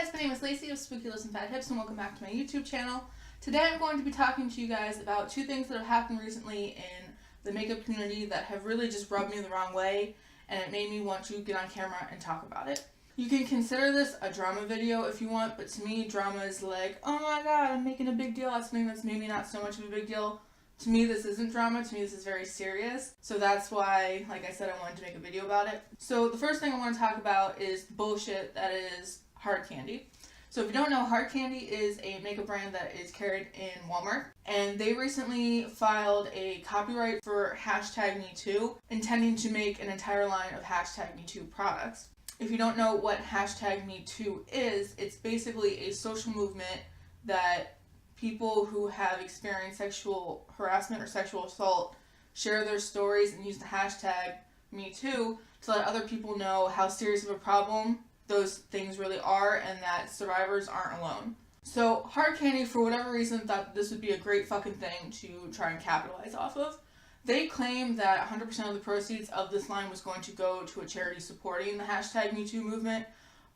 guys, my name is Lacey of Spooky Lists and Fat Hips, and welcome back to my YouTube channel. Today I'm going to be talking to you guys about two things that have happened recently in the makeup community that have really just rubbed me the wrong way, and it made me want to get on camera and talk about it. You can consider this a drama video if you want, but to me, drama is like, oh my god, I'm making a big deal out of something that's maybe not so much of a big deal. To me, this isn't drama. To me, this is very serious. So that's why, like I said, I wanted to make a video about it. So the first thing I want to talk about is bullshit that is hard candy. So if you don't know, hard candy is a makeup brand that is carried in Walmart. And they recently filed a copyright for #MeToo, intending to make an entire line of #MeToo products. If you don't know what #MeToo is, it's basically a social movement that people who have experienced sexual harassment or sexual assault share their stories and use the #MeToo to let other people know how serious of a problem those things really are and that survivors aren't alone. So hard candy, for whatever reason, thought this would be a great fucking thing to try and capitalize off of. They claim that 100% of the proceeds of this line was going to go to a charity supporting the #MeToo movement,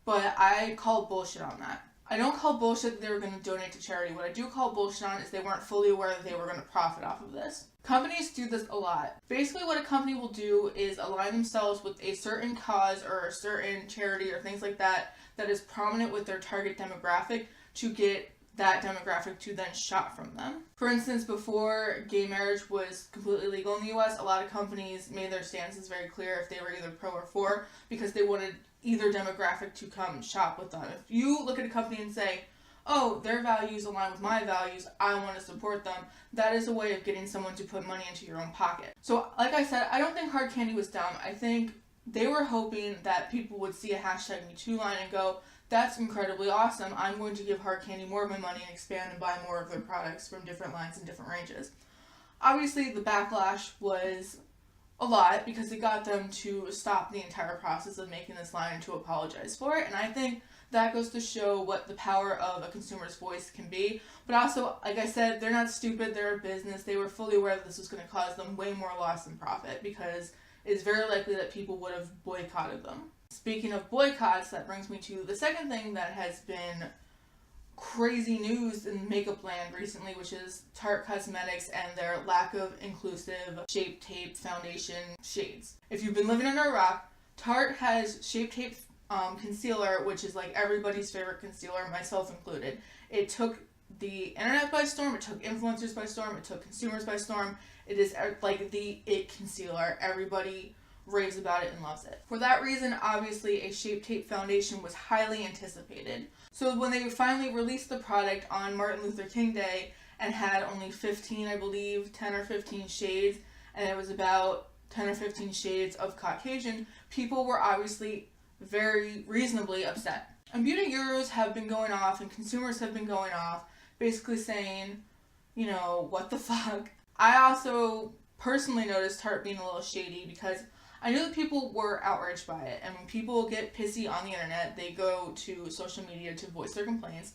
but I call bullshit on that. I don't call bullshit that they were going to donate to charity. What I do call bullshit on is they weren't fully aware that they were going to profit off of this. Companies do this a lot. Basically what a company will do is align themselves with a certain cause or a certain charity or things like that that is prominent with their target demographic to get that demographic to then shop from them. For instance, before gay marriage was completely legal in the US, a lot of companies made their stances very clear if they were either pro or for, because they wanted either demographic to come shop with them. If you look at a company and say, oh, their values align with my values, I want to support them, that is a way of getting someone to put money into your own pocket. So like I said, I don't think hard candy was dumb. I think they were hoping that people would see a #MeToo line and go, that's incredibly awesome, I'm going to give hard candy more of my money and expand and buy more of their products from different lines and different ranges. Obviously the backlash was a lot because it got them to stop the entire process of making this line and to apologize for it, and I think that goes to show what the power of a consumer's voice can be. But also, like I said, they're not stupid, they're a business. They were fully aware that this was going to cause them way more loss than profit, because it's very likely that people would have boycotted them. Speaking of boycotts, that brings me to the second thing that has been crazy news in makeup land recently, which is Tarte Cosmetics and their lack of inclusive Shape Tape foundation shades. If you've been living under a rock, Tarte has Shape Tape concealer, which is like everybody's favorite concealer, myself included. It took the internet by storm, it took influencers by storm, it took consumers by storm. It is like the it concealer. Everybody raves about it and loves it. For that reason, obviously, a Shape Tape foundation was highly anticipated. So when they finally released the product on Martin Luther King Day and had only 15, I believe, 10 or 15 shades, and it was about 10 or 15 shades of Caucasian, people were obviously very reasonably upset. And beauty gurus have been going off and consumers have been going off, basically saying, you know, what the fuck. I also personally noticed Tarte being a little shady because I knew that people were outraged by it, and when people get pissy on the internet, they go to social media to voice their complaints.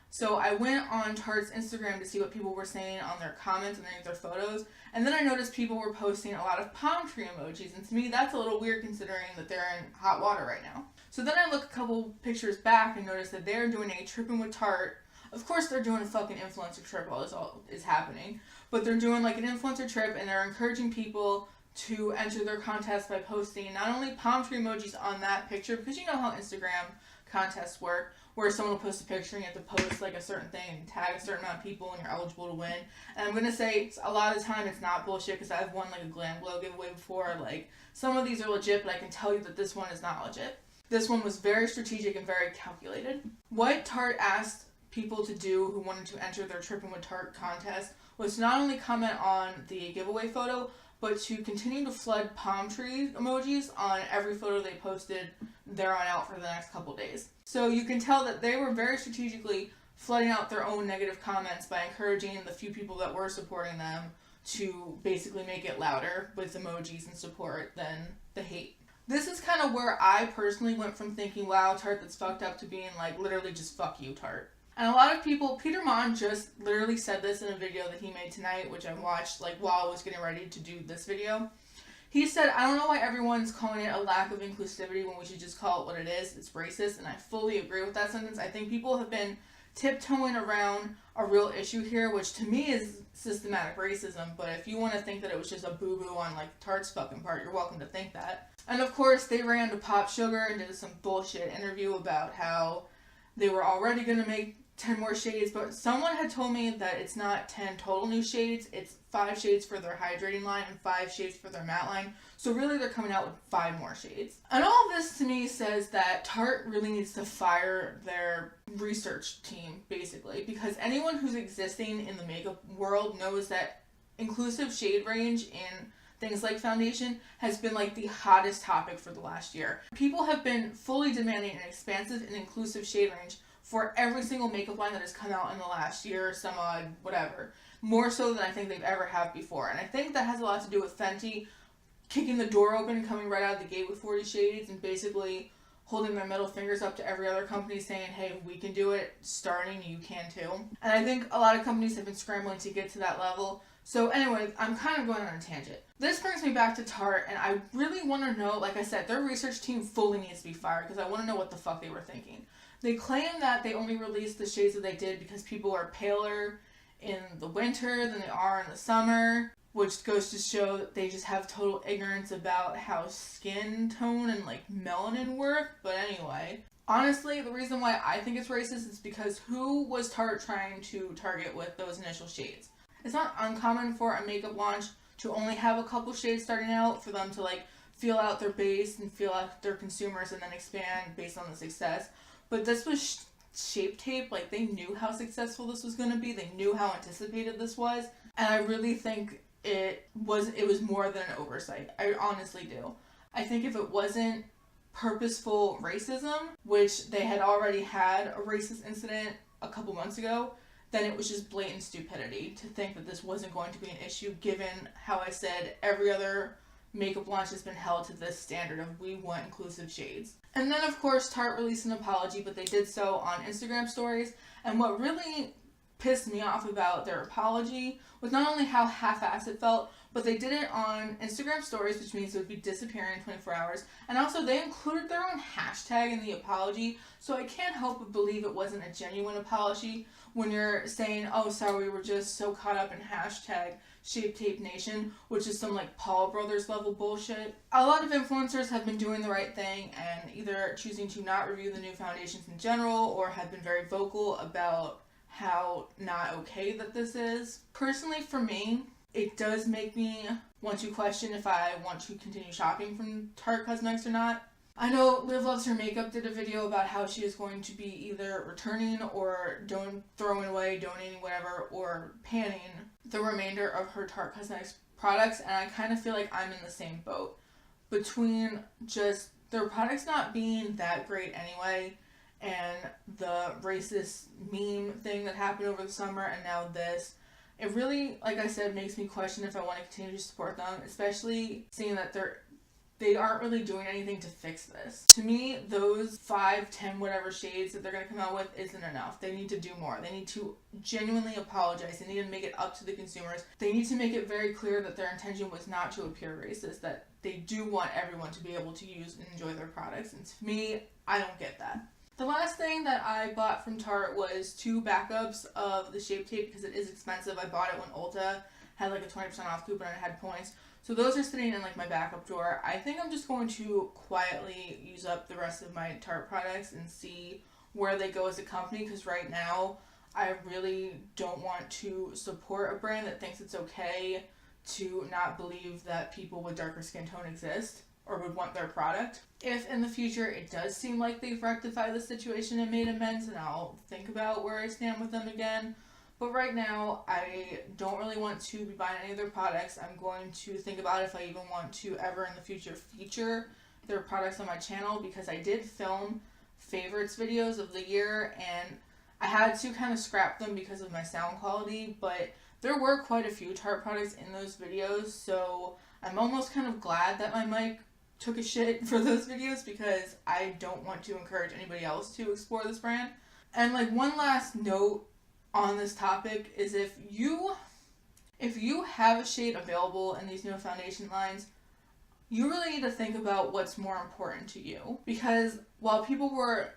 So I went on Tarte's Instagram to see what people were saying on their comments and their photos, and then I noticed people were posting a lot of palm tree emojis, and to me that's a little weird considering that they're in hot water right now. So then I look a couple pictures back and notice that they're doing a tripping with Tarte. Of course they're doing a fucking influencer trip while this all is happening, but they're doing like an influencer trip and they're encouraging people to enter their contest by posting not only palm tree emojis on that picture, because you know how Instagram contests work, where someone will post a picture and you have to post like a certain thing and tag a certain amount of people and you're eligible to win. And I'm going to say a lot of the time it's not bullshit, because I've won like a Glam Glow giveaway before. Like, some of these are legit, but I can tell you that this one is not legit. This one was very strategic and very calculated. What Tarte asked people to do who wanted to enter their Trippin' with Tarte contest was to not only comment on the giveaway photo, but to continue to flood palm tree emojis on every photo they posted there on out for the next couple days. So you can tell that they were very strategically flooding out their own negative comments by encouraging the few people that were supporting them to basically make it louder with emojis and support than the hate. This is kind of where I personally went from thinking, wow, Tarte, that's fucked up, to being like, literally just fuck you, Tarte. And a lot of people, Peter Monn just literally said this in a video that he made tonight, which I watched like while I was getting ready to do this video. He said, I don't know why everyone's calling it a lack of inclusivity when we should just call it what it is. It's racist, and I fully agree with that sentence. I think people have been tiptoeing around a real issue here, which to me is systematic racism, but if you want to think that it was just a boo-boo on like Tarte's fucking part, you're welcome to think that. And of course, they ran to Popsugar and did some bullshit interview about how they were already going to make 10 more shades, but someone had told me that it's not 10 total new shades, it's 5 shades for their hydrating line and 5 shades for their matte line. So really they're coming out with 5 more shades. And all of this to me says that Tarte really needs to fire their research team, basically, because anyone who's existing in the makeup world knows that inclusive shade range in things like foundation has been like the hottest topic for the last year. People have been fully demanding an expansive and inclusive shade range for every single makeup line that has come out in the last year, some odd, whatever. More so than I think they've ever have before. And I think that has a lot to do with Fenty kicking the door open and coming right out of the gate with 40 shades and basically holding their middle fingers up to every other company saying, hey, we can do it, starting, you can too. And I think a lot of companies have been scrambling to get to that level. So anyway, I'm kind of going on a tangent. This brings me back to Tarte, and I really want to know, like I said, their research team fully needs to be fired because I want to know what the fuck they were thinking. They claim that they only released the shades that they did because people are paler in the winter than they are in the summer, which goes to show that they just have total ignorance about how skin tone and like melanin work. But anyway, honestly, the reason why I think it's racist is because who was Tarte trying to target with those initial shades? It's not uncommon for a makeup launch to only have a couple shades starting out for them to like feel out their base and feel out their consumers and then expand based on the success. But this was Shape Tape. Like, they knew how successful this was going to be. They knew how anticipated this was. And I really think it was more than an oversight. I honestly do. I think if it wasn't purposeful racism, which they had already had a racist incident a couple months ago, then it was just blatant stupidity to think that this wasn't going to be an issue, given how I said every other makeup launch has been held to this standard of we want inclusive shades. And then of course Tarte released an apology, but they did so on Instagram stories. And what really pissed me off about their apology was not only how half-assed it felt, but they did it on Instagram stories, which means it would be disappearing in 24 hours. And also they included their own hashtag in the apology, so I can't help but believe it wasn't a genuine apology when you're saying, oh, sorry, we were just so caught up in hashtag Shape Tape Nation, which is some like Paul Brothers level bullshit. A lot of influencers have been doing the right thing and either choosing to not review the new foundations in general or have been very vocal about how not okay that this is. Personally, for me, it does make me want to question if I want to continue shopping from Tarte Cosmetics or not. I know Liveloveshermakeup did a video about how she is going to be either returning or throwing away, donating, whatever, or panning the remainder of her Tarte Cosmetics products, and I kind of feel like I'm in the same boat. Between just their products not being that great anyway, and the racist meme thing that happened over the summer, and now this, it really, like I said, makes me question if I want to continue to support them, especially seeing that they aren't really doing anything to fix this. To me, those 5, 10, whatever shades that they're going to come out with isn't enough. They need to do more. They need to genuinely apologize. They need to make it up to the consumers. They need to make it very clear that their intention was not to appear racist, that they do want everyone to be able to use and enjoy their products. And to me, I don't get that. The last thing that I bought from Tarte was 2 backups of the Shape Tape because it is expensive. I bought it when Ulta had like a 20% off coupon and it had points. So those are sitting in like my backup drawer. I think I'm just going to quietly use up the rest of my Tarte products and see where they go as a company, because right now I really don't want to support a brand that thinks it's okay to not believe that people with darker skin tone exist or would want their product. If in the future it does seem like they've rectified the situation and made amends, then I'll think about where I stand with them again. But right now, I don't really want to be buying any of their products. I'm going to think about if I even want to ever in the future feature their products on my channel, because I did film favorites videos of the year and I had to kind of scrap them because of my sound quality, but there were quite a few Tarte products in those videos, so I'm almost kind of glad that my mic took a shit for those videos, because I don't want to encourage anybody else to explore this brand. And like one last note on this topic is if you have a shade available in these new foundation lines, you really need to think about what's more important to you. Because while people were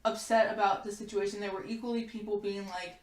upset about the situation, there were equally people being like,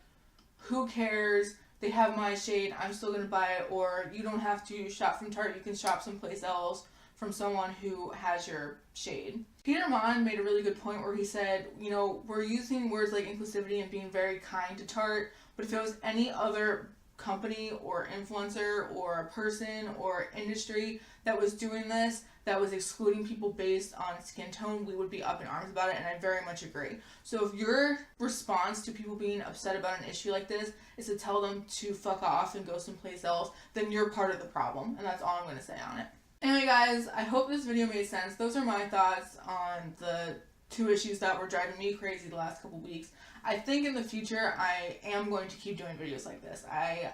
who cares? They have my shade, I'm still gonna buy it. Or you don't have to shop from Tarte, you can shop someplace else from someone who has your shade. Peter Monn made a really good point where he said, you know, we're using words like inclusivity and being very kind to Tarte, but if it was any other company or influencer or a person or industry that was doing this, that was excluding people based on skin tone, we would be up in arms about it, and I very much agree. So if your response to people being upset about an issue like this is to tell them to fuck off and go someplace else, then you're part of the problem, and that's all I'm going to say on it. Anyway guys, I hope this video made sense. Those are my thoughts on the two issues that were driving me crazy the last couple weeks. I think in the future I am going to keep doing videos like this. I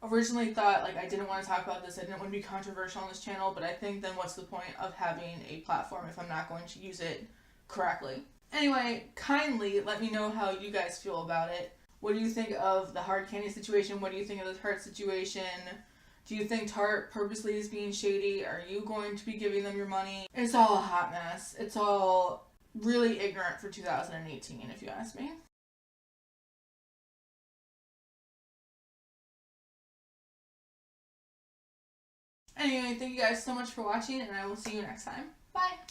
originally thought like I didn't want to talk about this, I didn't want to be controversial on this channel, but I think then what's the point of having a platform if I'm not going to use it correctly? Anyway, kindly let me know how you guys feel about it. What do you think of the hard candy situation? What do you think of the Tarte situation? Do you think Tarte purposely is being shady? Are you going to be giving them your money? It's all a hot mess. It's all really ignorant for 2018, if you ask me. Anyway, thank you guys so much for watching, and I will see you next time. Bye!